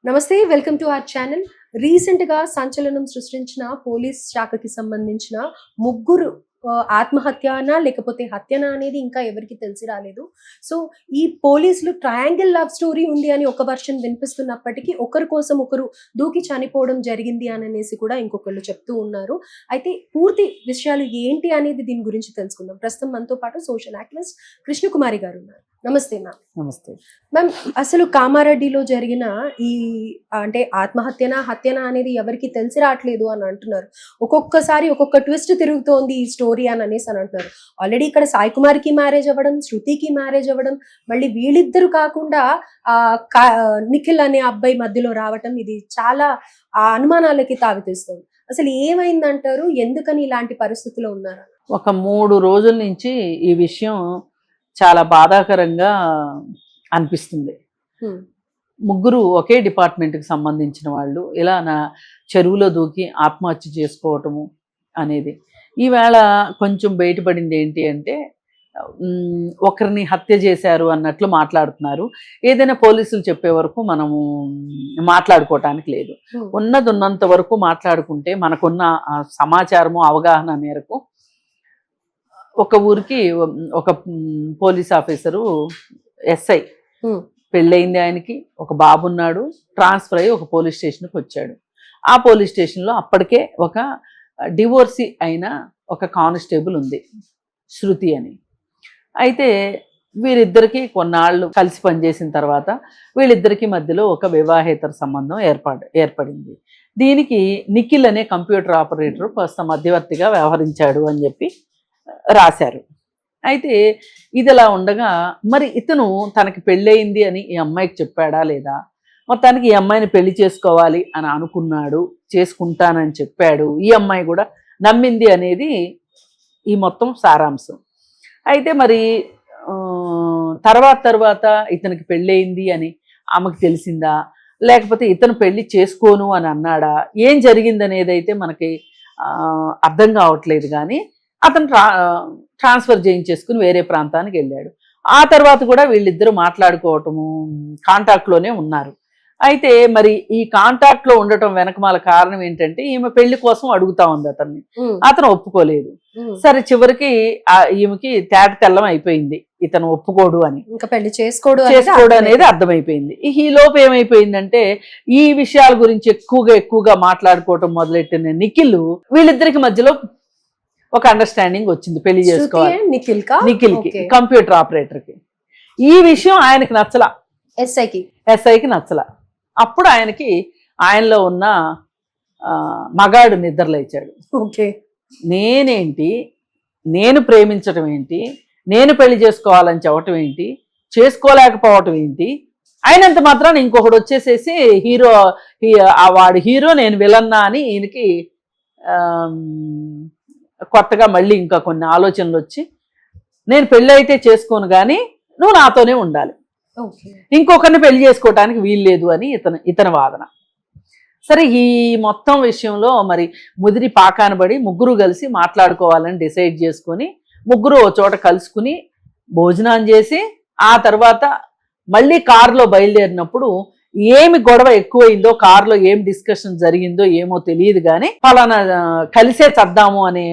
నమస్తే welcome to our channel. రీసెంట్గా సంచలనం సృష్టించిన పోలీస్ శాఖకి సంబంధించిన ముగ్గురు ఆత్మహత్యనా లేకపోతే హత్యనా అనేది ఇంకా ఎవరికి తెలిసి రాలేదు. సో ఈ పోలీసులు ట్రయాంగిల్ లవ్ స్టోరీ ఉంది అని ఒక వర్షన్ వినిపిస్తున్నప్పటికీ ఒకరి కోసం ఒకరు దూకి చనిపోవడం జరిగింది అని అనేసి కూడా ఇంకొకళ్ళు చెప్తూ ఉన్నారు. అయితే పూర్తి విషయాలు ఏంటి అనేది దీని గురించి తెలుసుకుందాం. ప్రస్తుతం మనతో పాటు సోషల్ యాక్టివిస్ట్ కృష్ణకుమారి గారు ఉన్నారు. నమస్తే మ్యామ్. నమస్తే మ్యామ్, అసలు కామారెడ్డిలో జరిగిన ఈ అంటే ఆత్మహత్యనా హత్యనా అనేది ఎవరికి తెలిసి రావట్లేదు అని అంటున్నారు. ఒక్కొక్కసారి ఒక్కొక్క ట్విస్ట్ తిరుగుతోంది ఈ స్టోరీ అని అనేసి అని అంటున్నారు. ఆల్రెడీ ఇక్కడ సాయి కుమార్కి మ్యారేజ్ అవ్వడం, శృతికి మ్యారేజ్ అవ్వడం, మళ్ళీ వీళ్ళిద్దరు కాకుండా నిఖిల్ అనే అబ్బాయి మధ్యలో రావటం, ఇది చాలా అనుమానాలకి తావితీస్తుంది. అసలు ఏమైందంటారు? ఎందుకని ఇలాంటి పరిస్థితిలో ఉన్నారు? ఒక 3 రోజుల నుంచి ఈ విషయం చాలా బాధాకరంగా అనిపిస్తుంది. ముగ్గురు ఒకే డిపార్ట్మెంట్కి సంబంధించిన వాళ్ళు ఇలా చెరువులో దూకి ఆత్మహత్య చేసుకోవటము అనేది ఈవేళ కొంచెం బయటపడింది. ఏంటి అంటే ఒకరిని హత్య చేశారు అన్నట్లు మాట్లాడుతున్నారు. ఏదైనా పోలీసులు చెప్పే వరకు మనము మాట్లాడుకోవటానికి లేదు. ఉన్నది ఉన్నంత వరకు మాట్లాడుకుంటే మనకున్న సమాచారము అవగాహన మేరకు ఒక ఊరికి ఒక పోలీస్ ఆఫీసరు ఎస్ఐ పెళ్ళయింది, ఆయనకి ఒక బాబు ఉన్నాడు, ట్రాన్స్ఫర్ అయ్యి ఒక పోలీస్ స్టేషన్కి వచ్చాడు. ఆ పోలీస్ స్టేషన్లో అప్పటికే ఒక డివోర్సీ అయిన ఒక కానిస్టేబుల్ ఉంది, శృతి అని. అయితే వీరిద్దరికి కొన్నాళ్ళు కలిసి పనిచేసిన తర్వాత వీళ్ళిద్దరికి మధ్యలో ఒక వివాహేతర సంబంధం ఏర్పడింది. దీనికి నిఖిల్ అనే కంప్యూటర్ ఆపరేటర్ కాస్త మధ్యవర్తిగా వ్యవహరించాడు అని చెప్పి రాశారు. అయితే ఇదిలా ఉండగా మరి ఇతను తనకి పెళ్ళయింది అని ఈ అమ్మాయికి చెప్పాడా లేదా, మొత్తానికి ఈ అమ్మాయిని పెళ్లి చేసుకోవాలి అని అనుకున్నాడు, చేసుకుంటానని చెప్పాడు, ఈ అమ్మాయి కూడా నమ్మింది అనేది ఈ మొత్తం సారాంశం. అయితే మరి తర్వాత ఇతనికి పెళ్ళయింది అని ఆమెకు తెలిసిందా, లేకపోతే ఇతను పెళ్లి చేసుకోను అని అన్నాడా, ఏం జరిగిందనేది అయితే మనకి అర్థం కావట్లేదు. కానీ అతను ట్రాన్స్ఫర్ చేయించేసుకుని వేరే ప్రాంతానికి వెళ్ళాడు. ఆ తర్వాత కూడా వీళ్ళిద్దరూ మాట్లాడుకోవటము కాంటాక్ట్లోనే ఉన్నారు. అయితే మరి ఈ కాంటాక్ట్లో ఉండటం వెనకమాల కారణం ఏంటంటే ఈమె పెళ్లి కోసం అడుగుతా ఉంది అతన్ని. అతను ఒప్పుకోలేదు. సరే చివరికి ఈమెకి తేట తెల్లం అయిపోయింది, ఇతను ఒప్పుకోడు అని, ఇంకా పెళ్లి చేసుకోడు అనేది అర్థమైపోయింది. ఈ లోపు ఏమైపోయిందంటే ఈ విషయాల గురించి ఎక్కువగా మాట్లాడుకోవటం మొదలెట్టిన నిఖిల్ వీళ్ళిద్దరికి మధ్యలో ఒక అండర్స్టాండింగ్ వచ్చింది, పెళ్లి చేసుకోవాలి నిఖిల్కి, కంప్యూటర్ ఆపరేటర్కి. ఈ విషయం ఆయనకి నచ్చలా, ఎస్ఐకి నచ్చలా. అప్పుడు ఆయనలో ఉన్న మగాడు నిద్రలేచాడు. నేనేంటి, నేను ప్రేమించటం ఏంటి, నేను పెళ్లి చేసుకోవాలని చెప్పటం ఏంటి, చేసుకోలేకపోవటం ఏంటి, అయినంత మాత్రాన్ని ఇంకొకడు వచ్చేసేసి వాడు హీరో నేను విలన్నా అని ఈయనకి కొత్తగా మళ్ళీ ఇంకా కొన్ని ఆలోచనలు వచ్చి నేను పెళ్ళి అయితే చేసుకోను కానీ నువ్వు నాతోనే ఉండాలి, ఇంకొకరిని పెళ్లి చేసుకోవటానికి వీల్లేదు అని ఇతని వాదన. సరే ఈ మొత్తం విషయంలో మరి ముదిరి పాకానబడి ముగ్గురు కలిసి మాట్లాడుకోవాలని డిసైడ్ చేసుకొని ముగ్గురు ఓ చోట కలుసుకుని భోజనం చేసి ఆ తర్వాత మళ్ళీ కారులో బయలుదేరినప్పుడు ఏమి గొడవ ఎక్కువైందో, కారులో ఏం డిస్కషన్ జరిగిందో ఏమో తెలియదు కానీ ఫలానా కలిసే చద్దాము అనే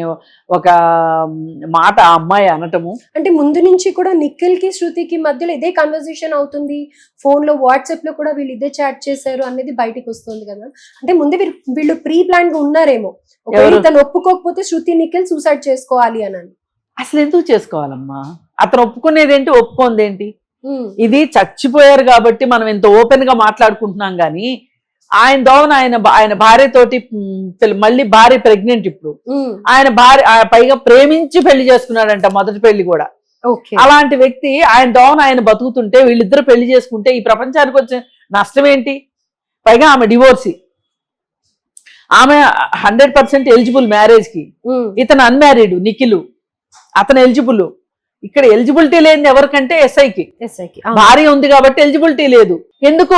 ఒక మాట ఆ అమ్మాయి అనటము. అంటే ముందు నుంచి కూడా నిఖిల్ కి శృతికి మధ్యలో ఇదే కన్వర్సేషన్ అవుతుంది, ఫోన్ లో వాట్సాప్ లో కూడా వీళ్ళు ఇదే చాట్ చేశారు అనేది బయటకు వస్తుంది కదా. అంటే ముందే వీళ్ళు ప్రీ ప్లాన్ గా ఉన్నారేమో, తను ఒప్పుకోకపోతే శృతి నిఖిల్ సూసైడ్ చేసుకోవాలి అని. అసలు ఎందుకు చేసుకోవాలమ్మా, అతను ఒప్పుకునేదేంటి ఒప్పుకోందేంటి, ఇది చచ్చిపోయారు కాబట్టి మనం ఎంత ఓపెన్ గా మాట్లాడుకుంటున్నాం. కానీ ఆయన దోవన ఆయన భార్యతోటి మళ్ళీ భార్య ప్రెగ్నెంట్, ఇప్పుడు ఆయన భార్య పైగా ప్రేమించి పెళ్లి చేసుకున్నాడంట, మొదటి పెళ్లి కూడా. అలాంటి వ్యక్తి ఆయన దోవన ఆయన బతుకుతుంటే వీళ్ళిద్దరు పెళ్లి చేసుకుంటే ఈ ప్రపంచానికి వచ్చే నష్టం ఏంటి? పైగా ఆమె డివోర్సీ, ఆమె 100% ఎలిజిబుల్ మ్యారేజ్ కి, ఇతను అన్మ్యారీడ్ నిఖిల్, అతను ఎలిజిబుల్. ఇక్కడ ఎలిజిబిలిటీ లేని ఎవరికంటే ఎస్ఐకి భార్య ఉంది కాబట్టి ఎలిజిబిలిటీ లేదు. ఎందుకు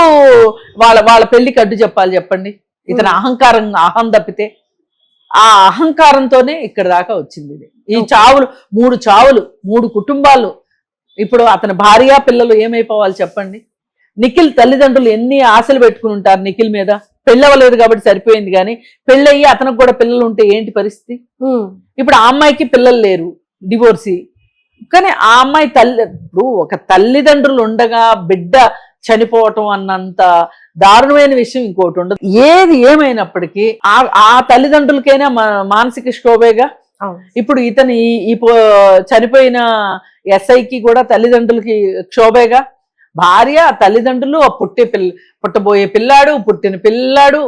వాళ్ళ పెళ్లికి అడ్డు చెప్పాలి చెప్పండి? ఇతను అహం తప్పితే ఆ అహంకారంతోనే ఇక్కడ దాకా వచ్చింది. ఈ చావులు 3 కుటుంబాలు, ఇప్పుడు అతని భార్య పిల్లలు ఏమైపోవాలి చెప్పండి? నిఖిల్ తల్లిదండ్రులు ఎన్ని ఆశలు పెట్టుకుని ఉంటారు నిఖిల్ మీద. పెళ్ళవలేదు కాబట్టి సరిపోయింది, కానీ పెళ్ళయ్యి అతనికి కూడా పిల్లలు ఉంటే ఏంటి పరిస్థితి? ఇప్పుడు ఆ అమ్మాయికి పిల్లలు లేరు, డివోర్సీ. కానీ ఆ అమ్మాయి ఇప్పుడు ఒక తల్లిదండ్రులు ఉండగా బిడ్డ చనిపోవటం అన్నంత దారుణమైన విషయం ఇంకోటి ఉండదు. ఏది ఏమైనప్పటికీ ఆ తల్లిదండ్రులకైనా మానసిక క్షోభేగా. ఇప్పుడు ఇతని ఈ చనిపోయిన ఎస్ఐకి కూడా తల్లిదండ్రులకి క్షోభేగా. భార్య, తల్లిదండ్రులు, పుట్టబోయే పిల్లాడు, పుట్టిన పిల్లాడు.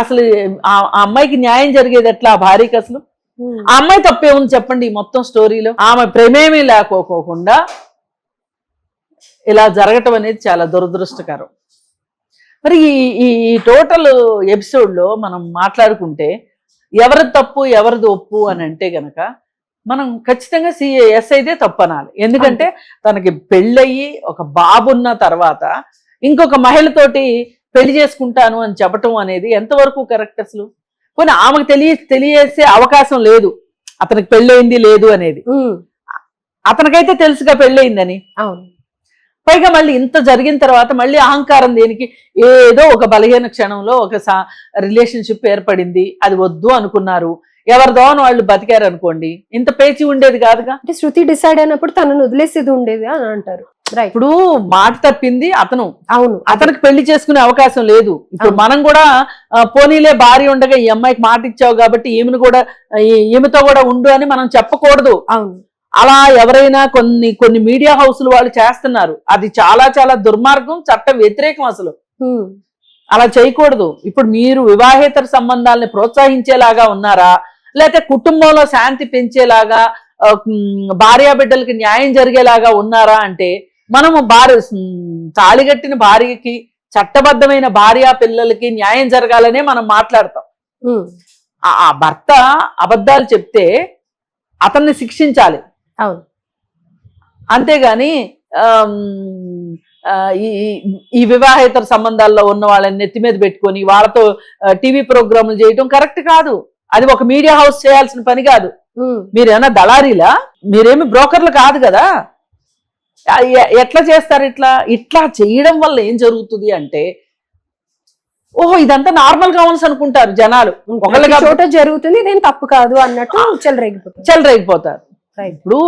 అసలు ఆ అమ్మాయికి న్యాయం జరిగేది ఎట్లా? ఆ భార్యకి అసలు ఆ అమ్మాయి తప్పే ఉంది చెప్పండి ఈ మొత్తం స్టోరీలో? ఆమె ప్రేమేమీ లేకోకుండా ఇలా జరగటం అనేది చాలా దురదృష్టకరం. మరి ఈ టోటల్ ఎపిసోడ్ లో మనం మాట్లాడుకుంటే ఎవరిది తప్పు ఎవరిది ఒప్పు అని అంటే గనక మనం ఖచ్చితంగా ఎస్ఐదే తప్పు అనాలి. ఎందుకంటే తనకి పెళ్ళయి ఒక బాబున్న తర్వాత ఇంకొక మహిళతోటి పెళ్లి చేసుకుంటాను అని చెప్పటం అనేది ఎంతవరకు కరెక్ట్ అసలు? పోనీ ఆమెకు తెలియజేసే అవకాశం లేదు అతనికి పెళ్ళయింది లేదు అనేది. అతనికైతే తెలుసుగా పెళ్ళయిందని. పైగా మళ్ళీ ఇంత జరిగిన తర్వాత మళ్ళీ అహంకారం దేనికి? ఏదో ఒక బలహీన క్షణంలో ఒక రిలేషన్షిప్ ఏర్పడింది, అది వద్దు అనుకున్నారు, ఎవరిదో అని వాళ్ళు బతికారు అనుకోండి, ఇంత పేచి ఉండేది కాదుగా. అంటే శృతి డిసైడ్ అయినప్పుడు తనను వదిలేసేది ఉండేది అని అంటారు. ఇప్పుడు మాట తప్పింది అతను. అవును, అతనికి పెళ్లి చేసుకునే అవకాశం లేదు. ఇప్పుడు మనం కూడా పోనీలే భార్య ఉండగా ఈ అమ్మాయికి మాట ఇచ్చావు కాబట్టి ఈమెతో కూడా ఉండు అని మనం చెప్పకూడదు. అవును, అలా ఎవరైనా కొన్ని మీడియా హౌస్లు వాళ్ళు చేస్తున్నారు. అది చాలా చాలా దుర్మార్గం, చట్ట వ్యతిరేకం. అసలు అలా చేయకూడదు. ఇప్పుడు మీరు వివాహేతర సంబంధాలని ప్రోత్సహించేలాగా ఉన్నారా, లేకపోతే కుటుంబంలో శాంతి పెంచేలాగా భార్యాబిడ్డలకి న్యాయం జరిగేలాగా ఉన్నారా అంటే మనము తాళిగట్టిన భార్యకి, చట్టబద్ధమైన భార్యా పిల్లలకి న్యాయం జరగాలనే మనం మాట్లాడతాం. ఆ భర్త అబద్ధాలు చెప్తే అతన్ని శిక్షించాలి. అవును, అంతేగాని ఈ వివాహేతర సంబంధాల్లో ఉన్న వాళ్ళని నెత్తి మీద పెట్టుకొని వాళ్ళతో టీవీ ప్రోగ్రాములు చేయటం కరెక్ట్ కాదు. అది ఒక మీడియా హౌస్ చేయాల్సిన పని కాదు. మీరేమన్నా దళారీలా? మీరేమి బ్రోకర్లు కాదు కదా. ఎట్లా చేస్తారు? ఇట్లా చేయడం వల్ల ఏం జరుగుతుంది అంటే, ఓహో ఇదంతా నార్మల్ కావాల్సి అనుకుంటారు జనాలు. ఒకళ్ళ చోట జరుగుతుంది, ఇదేం తప్పు కాదు అన్నట్టు చెలరేగిపోతారు. ఇప్పుడు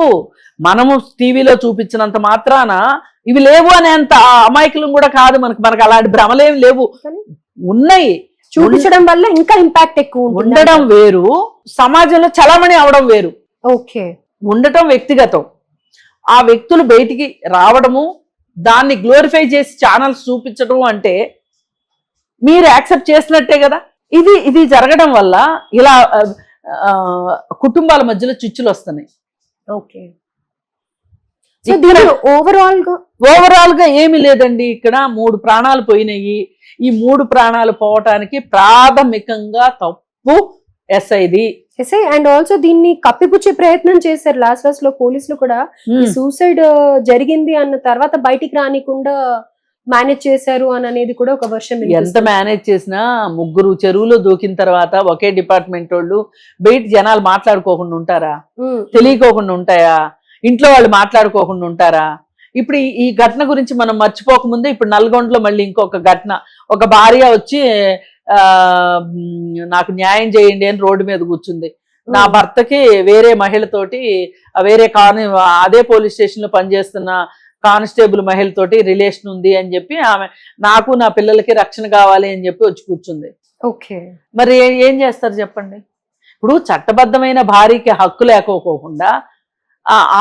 మనము టీవీలో చూపించినంత మాత్రాన ఇవి లేవు అనేంత అమాయకులు కూడా కాదు. మనకు అలాంటి భ్రమలేమి లేవు, ఉన్నాయి. చూపించడం వల్ల ఇంకా ఇంపాక్ట్ ఎక్కువ ఉండడం వేరు, సమాజంలో చలామణి అవడం వేరు. ఓకే, ఉండటం వ్యక్తిగతం. ఆ వ్యక్తులు బయటికి రావడము, దాన్ని గ్లోరిఫై చేసి ఛానల్స్ చూపించడం అంటే మీరు యాక్సెప్ట్ చేసినట్టే కదా. ఇది జరగడం వల్ల ఇలా కుటుంబాల మధ్యలో చిచ్చులు వస్తున్నాయి. ఓకే, ఓవరాల్ గా ఏమి లేదండి. ఇక్కడ 3 ప్రాణాలు పోయినాయి. ఈ 3 ప్రాణాలు పోవటానికి ప్రాథమికంగా తప్పు ఎస్ఐది. అండ్ ఆల్సో దీన్ని కప్పిపుచ్చే ప్రయత్నం చేశారు లాస్ట్ లో పోలీసులు కూడా. సూసైడ్ జరిగింది అన్న తర్వాత బయటికి రానికుండా మేనేజ్ చేశారు అని అనేది కూడా ఒక వర్షన్. ఎంత మేనేజ్ చేసినా 3 చెరువులో దూకిన తర్వాత ఒకే డిపార్ట్మెంట్ వాళ్ళు బయట జనాలు మాట్లాడుకోకుండా ఉంటారా? తెలియకోకుండా ఉంటాయా? ఇంట్లో వాళ్ళు మాట్లాడుకోకుండా ఉంటారా? ఇప్పుడు ఈ ఘటన గురించి మనం మర్చిపోకముందే ఇప్పుడు నల్గొండలో మళ్ళీ ఇంకొక ఘటన. ఒక భార్య వచ్చి నాకు న్యాయం చేయండి అని రోడ్డు మీద కూర్చుంది. నా భర్తకి వేరే మహిళతోటి అదే పోలీస్ స్టేషన్ లో పనిచేస్తున్న కానిస్టేబుల్ మహిళతోటి రిలేషన్ ఉంది అని చెప్పి ఆమె నాకు నా పిల్లలకి రక్షణ కావాలి అని చెప్పి వచ్చి కూర్చుంది. ఓకే, మరి ఏం చేస్తారు చెప్పండి? ఇప్పుడు చట్టబద్ధమైన భార్యకి హక్కు లేకపోకుండా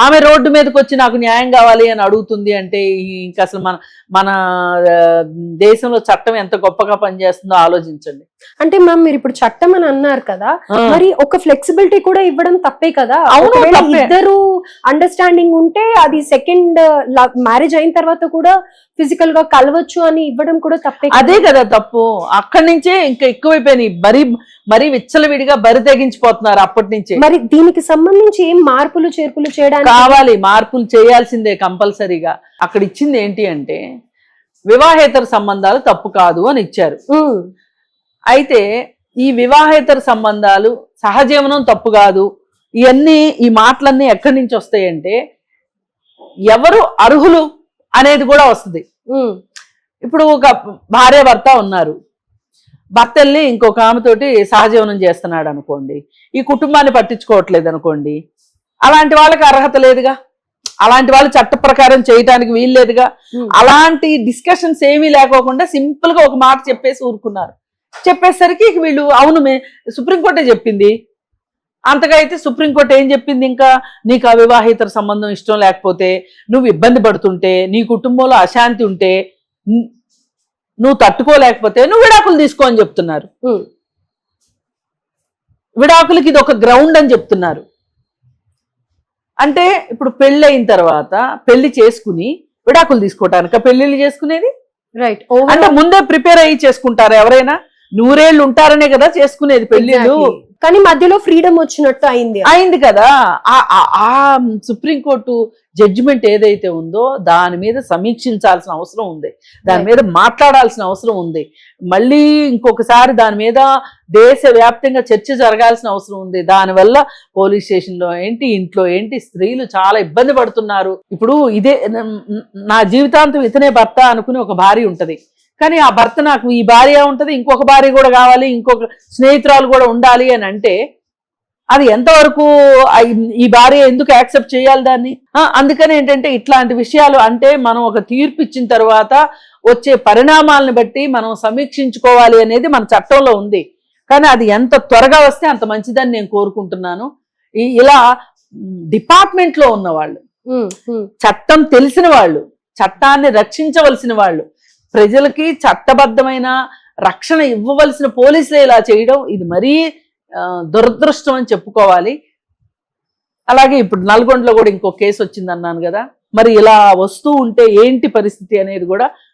ఆమె రోడ్డు మీదకి వచ్చి నాకు న్యాయం కావాలి అని అడుగుతుంది అంటే ఇంకా అసలు మన దేశంలో చట్టం ఎంత గొప్పగా పనిచేస్తుందో ఆలోచించండి. అంటే మ్యామ్ మీరు ఇప్పుడు చట్టం అని అన్నారు కదా, మరి ఒక ఫ్లెక్సిబిలిటీ కూడా ఇవ్వడం తప్పే కదా? ఇద్దరు అండర్స్టాండింగ్ ఉంటే అది సెకండ్ మ్యారేజ్ అయిన తర్వాత కూడా ఫిజికల్ గా కలవచ్చు అని ఇవ్వడం కూడా తప్పే. అదే కదా తప్పు. అక్కడి నుంచే ఇంకా ఎక్కువైపోయినాయి. మరీ విచ్చలవిడిగా బరి తెగించిపోతున్నారు అప్పటి నుంచే. మరి దీనికి సంబంధించి ఏం మార్పులు చేర్పులు చేయడానికి కావాలి? మార్పులు చేయాల్సిందే కంపల్సరీగా. అక్కడ ఇచ్చింది ఏంటి అంటే వివాహేతర సంబంధాలు తప్పు కాదు అని ఇచ్చారు. అయితే ఈ వివాహేతర సంబంధాలు సహజీవనం తప్పు కాదు, ఈ మాటలన్నీ ఎక్కడి నుంచి వస్తాయంటే ఎవరు అర్హులు అనేది కూడా వస్తుంది. ఇప్పుడు ఒక భార్య భర్త ఉన్నారు, భర్తల్ని ఇంకొక ఆమెతోటి సహజీవనం చేస్తున్నాడు అనుకోండి, ఈ కుటుంబాన్ని పట్టించుకోవట్లేదు అనుకోండి, అలాంటి వాళ్ళకి అర్హత లేదుగా, అలాంటి వాళ్ళు చట్ట ప్రకారం చేయటానికి వీల్లేదుగా. అలాంటి డిస్కషన్స్ ఏమీ లేకోకుండా సింపుల్ గా ఒక మాట చెప్పేసి ఊరుకున్నారు. చెప్పేసరికి ఇక వీళ్ళు అవును సుప్రీంకోర్టే చెప్పింది, అంతగా అయితే సుప్రీంకోర్టు ఏం చెప్పింది, ఇంకా నీకు అవివాహితర సంబంధం ఇష్టం లేకపోతే, నువ్వు ఇబ్బంది పడుతుంటే, నీ కుటుంబంలో అశాంతి ఉంటే, నువ్వు తట్టుకోలేకపోతే నువ్వు విడాకులు తీసుకో అని చెప్తున్నారు. విడాకులకి ఇది ఒక గ్రౌండ్ అని చెప్తున్నారు. అంటే ఇప్పుడు పెళ్ళి అయిన తర్వాత పెళ్లి చేసుకుని విడాకులు తీసుకోవటానిక పెళ్లిళ్ళు చేసుకునేది? రైట్. అంటే ముందే ప్రిపేర్ అయ్యి చేసుకుంటారా ఎవరైనా? 100 ఏళ్ళు ఉంటారనే కదా చేసుకునేది పెళ్లిళ్ళు. కానీ మధ్యలో ఫ్రీడమ్ వచ్చినట్టు అయింది కదా. ఆ సుప్రీంకోర్టు జడ్జిమెంట్ ఏదైతే ఉందో దాని మీద సమీక్షించాల్సిన అవసరం ఉంది, దాని మీద మాట్లాడాల్సిన అవసరం ఉంది, మళ్ళీ ఇంకొకసారి దాని మీద దేశవ్యాప్తంగా చర్చ జరగాల్సిన అవసరం ఉంది. దానివల్ల పోలీస్ స్టేషన్లో ఏంటి, ఇంట్లో ఏంటి, స్త్రీలు చాలా ఇబ్బంది పడుతున్నారు. ఇప్పుడు ఇదే నా జీవితాంతం ఇతనే భర్త అనుకుని ఒక భార్య ఉంటది, కానీ ఆ భర్త నాకు ఈ భార్య ఉంటది, ఇంకొక భార్య కూడా కావాలి, ఇంకొక స్నేహితురాలు కూడా ఉండాలి అని అంటే అది ఎంతవరకు ఈ భార్య ఎందుకు యాక్సెప్ట్ చేయాలి దాన్ని? అందుకని ఏంటంటే ఇట్లాంటి విషయాలు అంటే మనం ఒక తీర్పు ఇచ్చిన తర్వాత వచ్చే పరిణామాలను బట్టి మనం సమీక్షించుకోవాలి అనేది మన చట్టంలో ఉంది. కానీ అది ఎంత త్వరగా వస్తే అంత మంచిదని నేను కోరుకుంటున్నాను. ఇలా డిపార్ట్మెంట్లో ఉన్న వాళ్ళు, చట్టం తెలిసిన వాళ్ళు, చట్టాన్ని రక్షించవలసిన వాళ్ళు, ప్రజలకి చట్టబద్ధమైన రక్షణ ఇవ్వవలసిన పోలీసులే ఇలా చేయడం ఇది మరీ దురదృష్టం అని చెప్పుకోవాలి. అలాగే ఇప్పుడు నల్గొండలో కూడా ఇంకో కేసు వచ్చింది అన్నాను కదా, మరి ఇలా వస్తూ ఉంటే ఏంటి పరిస్థితి అనేది కూడా